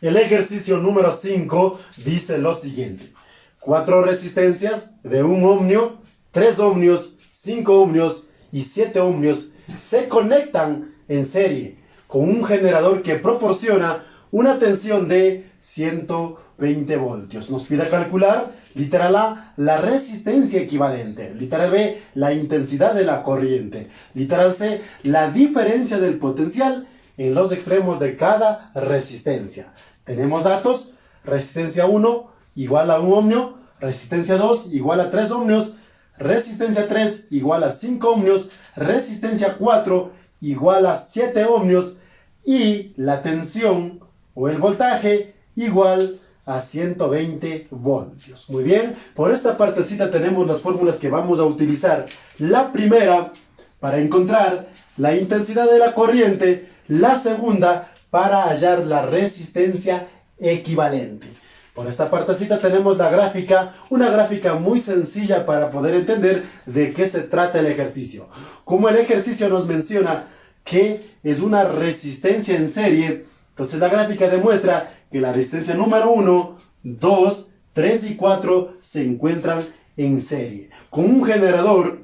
El ejercicio número 5 dice lo siguiente. 4 resistencias de 1 ohmio, 3 ohmios, 5 ohmios y 7 ohmios se conectan en serie con un generador que proporciona una tensión de 120 voltios. Nos pide calcular, literal A, la resistencia equivalente. Literal B, la intensidad de la corriente. Literal C, la diferencia del potencial en los extremos de cada resistencia. Tenemos datos: resistencia 1 igual a 1 ohmio, resistencia 2 igual a 3 ohmios, resistencia 3 igual a 5 ohmios, resistencia 4 igual a 7 ohmios y la tensión o el voltaje igual a 120 voltios. Muy bien, por esta partecita tenemos las fórmulas que vamos a utilizar. La primera para encontrar la intensidad de la corriente, la segunda para hallar la resistencia equivalente. Por esta partecita tenemos la gráfica, una gráfica muy sencilla para poder entender de qué se trata el ejercicio. Como el ejercicio nos menciona que es una resistencia en serie, entonces la gráfica demuestra que la resistencia número 1, 2, 3 y 4 se encuentran en serie, con un generador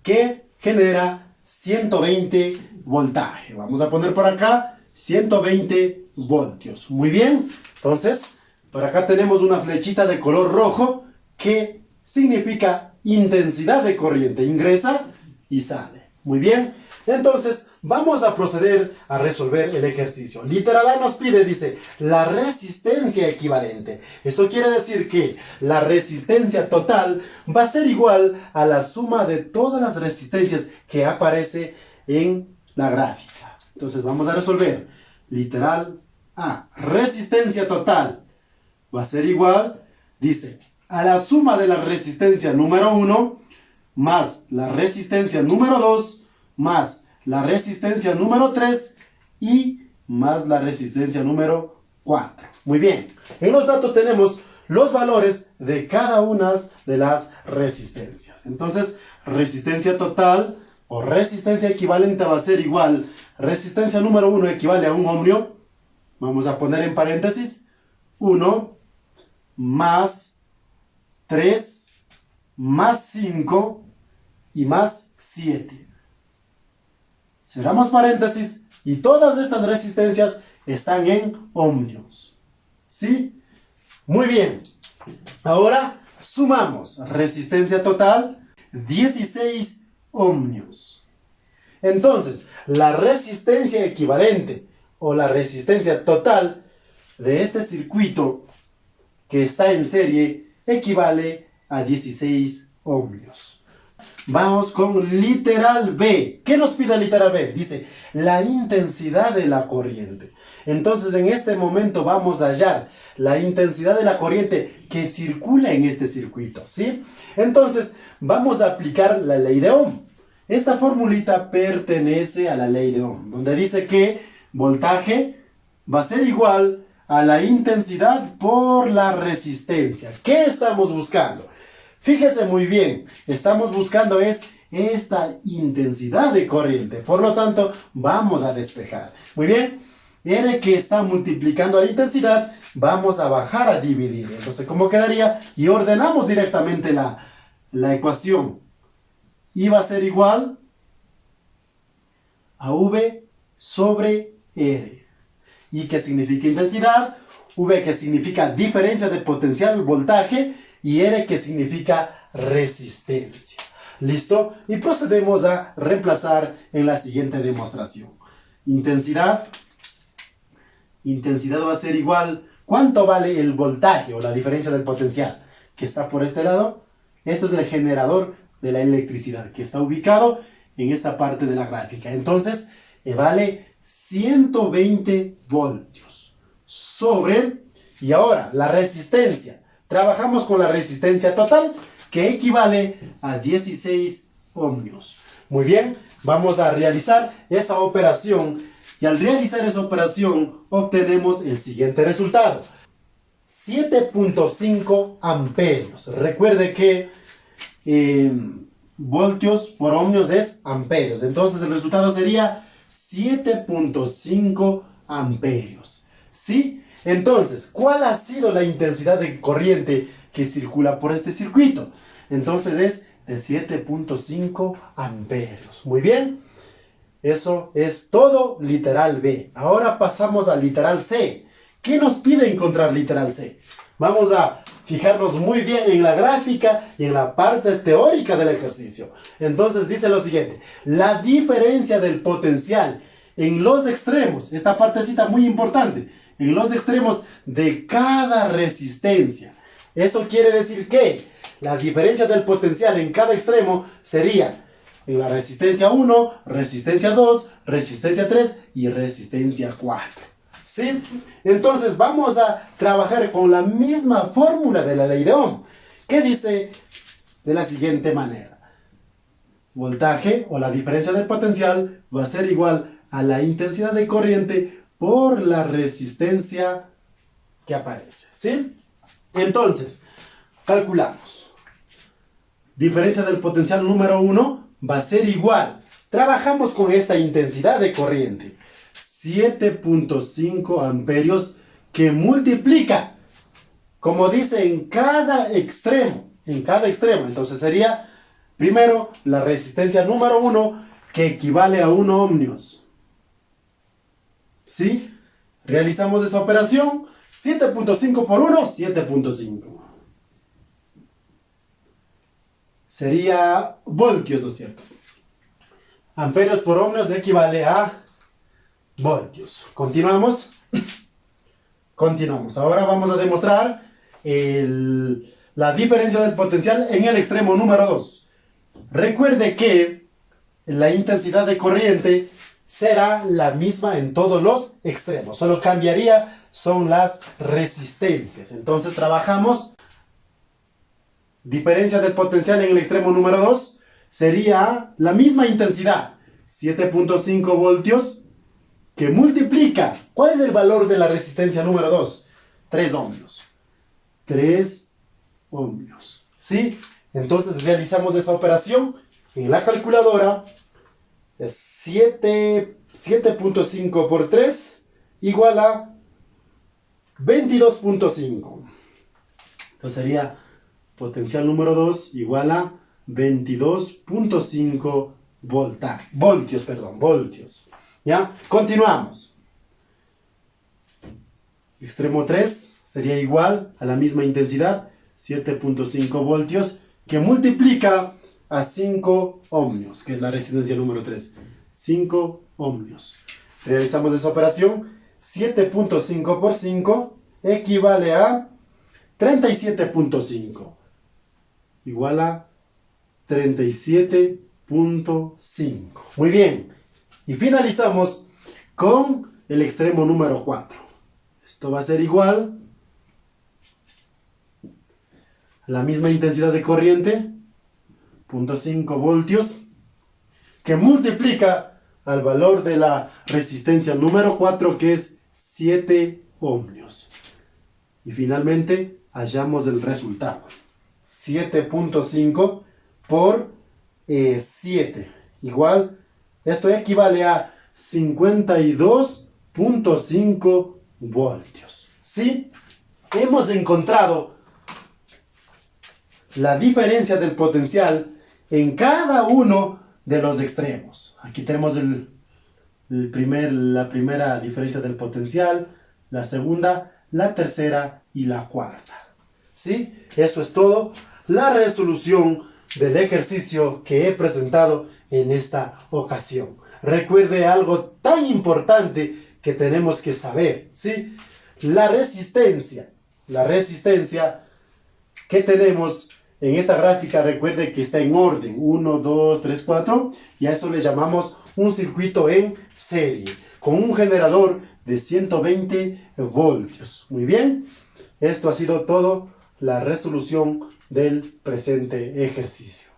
que genera 120 voltaje. Vamos a poner por acá 120 voltios. Muy bien, entonces por acá tenemos una flechita de color rojo que significa intensidad de corriente. Ingresa y sale. Muy bien, entonces vamos a proceder a resolver el ejercicio. Literal A nos pide, dice, la resistencia equivalente. Eso quiere decir que la resistencia total va a ser igual a la suma de todas las resistencias que aparece en la gráfica. Entonces vamos a resolver. Literal A, resistencia total va a ser igual, dice, a la suma de la resistencia número 1 más la resistencia número 2 más la resistencia número 3 y más la resistencia número 4. Muy bien, en los datos tenemos los valores de cada una de las resistencias. Entonces, resistencia total o resistencia equivalente va a ser igual. Resistencia número 1 equivale a 1 ohmio. Vamos a poner en paréntesis 1 más 3 más 5 y más 7. Cerramos paréntesis y todas estas resistencias están en ohmios. ¿Sí? Muy bien. Ahora sumamos resistencia total 16 ohmios. Entonces, la resistencia equivalente o la resistencia total de este circuito que está en serie equivale a 16 ohmios. Vamos con literal B. ¿Qué nos pide literal B? Dice, la intensidad de la corriente. Entonces, en este momento vamos a hallar la intensidad de la corriente que circula en este circuito, ¿sí? Entonces, vamos a aplicar la ley de Ohm. Esta formulita pertenece a la ley de Ohm, donde dice que voltaje va a ser igual a la intensidad por la resistencia. ¿Qué estamos buscando? Fíjese muy bien, estamos buscando es esta intensidad de corriente. Por lo tanto, vamos a despejar. Muy bien, R que está multiplicando a la intensidad, vamos a bajar a dividir. Entonces, ¿cómo quedaría? Y ordenamos directamente la ecuación. Y va a ser igual a V sobre R. ¿Y qué significa intensidad? V que significa diferencia de potencial voltaje y R que significa resistencia. ¿Listo? Y procedemos a reemplazar en la siguiente demostración. Intensidad va a ser igual. ¿Cuánto vale el voltaje o la diferencia del potencial que está por este lado? Esto es el generador de la electricidad que está ubicado en esta parte de la gráfica. Entonces, vale 120 voltios sobre, y ahora la resistencia. Trabajamos con la resistencia total, que equivale a 16 ohmios. Muy bien, vamos a realizar esa operación. Y al realizar esa operación, obtenemos el siguiente resultado. 7.5 amperios. Recuerde que voltios por ohmios es amperios. Entonces el resultado sería 7.5 amperios. ¿Sí? Entonces, ¿cuál ha sido la intensidad de corriente que circula por este circuito? Entonces es de 7.5 amperios. Muy bien. Eso es todo literal B. Ahora pasamos al literal C. ¿Qué nos pide encontrar literal C? Vamos a fijarnos muy bien en la gráfica y en la parte teórica del ejercicio. Entonces dice lo siguiente. La diferencia del potencial en los extremos, esta partecita muy importante, en los extremos de cada resistencia. Eso quiere decir que la diferencia del potencial en cada extremo sería en la resistencia 1, resistencia 2, resistencia 3 y resistencia 4. ¿Sí? Entonces vamos a trabajar con la misma fórmula de la ley de Ohm, que dice de la siguiente manera. Voltaje o la diferencia del potencial va a ser igual a la intensidad de corriente por la resistencia que aparece. ¿Sí? Entonces, calculamos. Diferencia del potencial número 1 va a ser igual. Trabajamos con esta intensidad de corriente. 7.5 amperios que multiplica, como dice, en cada extremo. En cada extremo. Entonces sería, primero, la resistencia número 1 que equivale a 1 ohmios. ¿Sí? Realizamos esa operación. 7.5 por 1, 7.5. Sería voltios, ¿no es cierto? Amperios por ohmios equivale a voltios. Continuamos. Continuamos. Ahora vamos a demostrar la diferencia del potencial en el extremo número 2. Recuerde que la intensidad de corriente será la misma en todos los extremos. Solo cambiaría son las resistencias. Entonces trabajamos. Diferencia del potencial en el extremo número 2 sería la misma intensidad. 7.5 voltios que multiplica. ¿Cuál es el valor de la resistencia número 2? 3 ohmios. 3 ohmios. ¿Sí? Entonces realizamos esa operación en la calculadora. 7.5 por 3 igual a 22.5. Entonces sería potencial número 2 igual a 22.5 voltios. ¿Ya? Continuamos. Extremo 3 sería igual a la misma intensidad, 7.5 voltios, que multiplica a 5 ohmios, que es la resistencia número 3. 5 ohmios. Realizamos esa operación. 7.5 por 5 equivale a 37.5. Igual a 37.5. Muy bien. Y finalizamos con el extremo número 4. Esto va a ser igual a la misma intensidad de corriente, 0.5 voltios, que multiplica al valor de la resistencia número 4, que es 7 ohmios. Y finalmente hallamos el resultado. 7.5 por 7. Igual, esto equivale a 52.5 voltios. ¿Sí? Hemos encontrado la diferencia del potencial en cada uno de los extremos. Aquí tenemos la primera diferencia del potencial, la segunda, la tercera y la cuarta. ¿Sí? Eso es todo. La resolución del ejercicio que he presentado en esta ocasión. Recuerde algo tan importante que tenemos que saber, ¿sí? La resistencia que tenemos en esta gráfica, recuerde que está en orden 1, 2, 3, 4, y a eso le llamamos un circuito en serie con un generador de 120 voltios. Muy bien, esto ha sido todo la resolución del presente ejercicio.